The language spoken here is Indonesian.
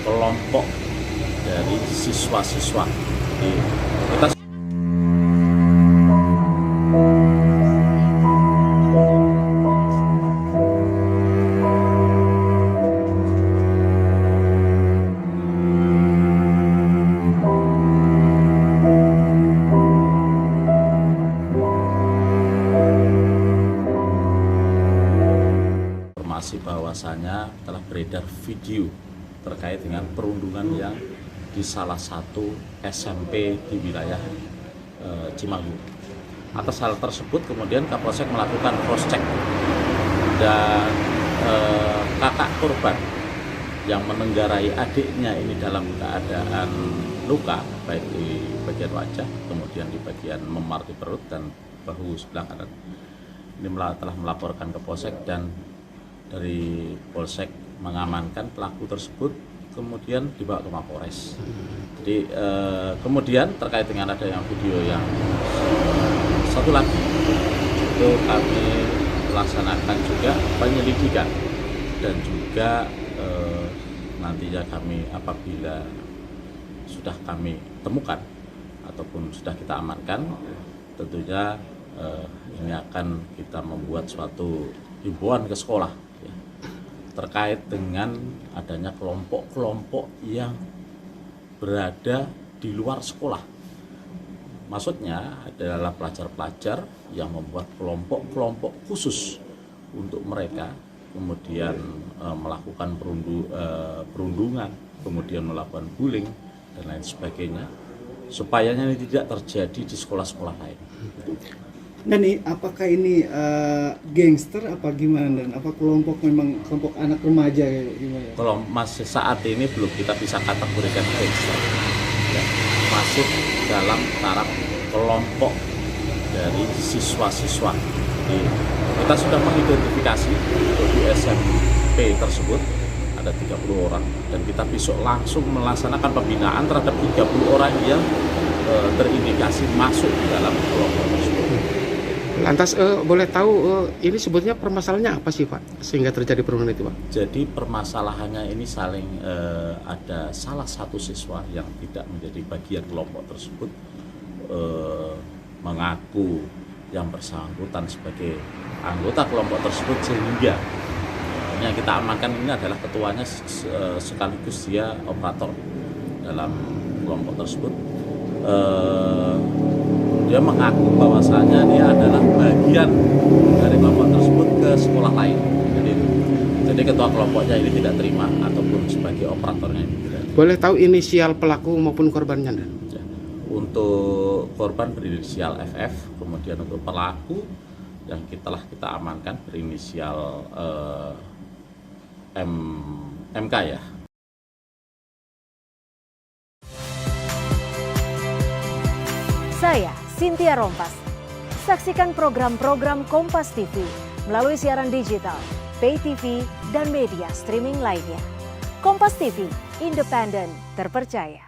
kelompok dari siswa-siswa. Jadi kita informasi bahwasanya telah beredar video terkait dengan perundungan yang di salah satu SMP di wilayah Cimahi. Atas hal tersebut kemudian Kapolsek melakukan cross check dan kakak korban yang menenggarai adiknya ini dalam keadaan luka baik di bagian wajah, kemudian di bagian memar di perut dan bahu sebelah kanan. Ini telah melaporkan ke Polsek dan dari Polsek mengamankan pelaku tersebut, kemudian dibawa ke Mapolres. Jadi kemudian terkait dengan ada yang video yang satu lagi itu kami melaksanakan juga penyelidikan dan juga nantinya kami apabila sudah kami temukan ataupun sudah kita amankan, tentunya ini akan kita membuat suatu himbauan ke sekolah ya, terkait dengan adanya kelompok-kelompok yang berada di luar sekolah. Maksudnya adalah pelajar-pelajar yang membuat kelompok-kelompok khusus untuk mereka, kemudian melakukan perundungan, kemudian melakukan bullying dan lain sebagainya, supaya ini tidak terjadi di sekolah-sekolah lain. Dan apakah ini gangster apa gimana, dan apa memang kelompok anak remaja gimana? Kalau masih saat ini belum kita bisa kategorikan gangster, ya, masih dalam taraf kelompok dari siswa-siswa. Jadi kita sudah mengidentifikasi untuk di SMP tersebut ada 30 orang dan kita besok langsung melaksanakan pembinaan terhadap 30 orang yang terindikasi masuk di dalam kelompok tersebut. Lantas boleh tahu ini sebetulnya permasalahannya apa sih Pak sehingga terjadi perundungan itu Pak? Jadi permasalahannya ini saling ada salah satu siswa yang tidak menjadi bagian kelompok tersebut mengaku yang bersangkutan sebagai anggota kelompok tersebut, sehingga yang kita amankan ini adalah ketuanya sekaligus dia operator dalam kelompok tersebut. Dia mengaku bahwasanya dia adalah bagian dari kelompok tersebut ke sekolah lain. Jadi ketua kelompoknya ini tidak terima ataupun sebagai operatornya ini tidak. Boleh tahu inisial pelaku maupun korbannya? Ya. Untuk korban berinisial FF, kemudian untuk pelaku yang telah kita amankan berinisial MK ya. Saya Cynthia Rompas. Saksikan program-program Kompas TV melalui siaran digital, pay TV, dan media streaming lainnya. Kompas TV, independen, terpercaya.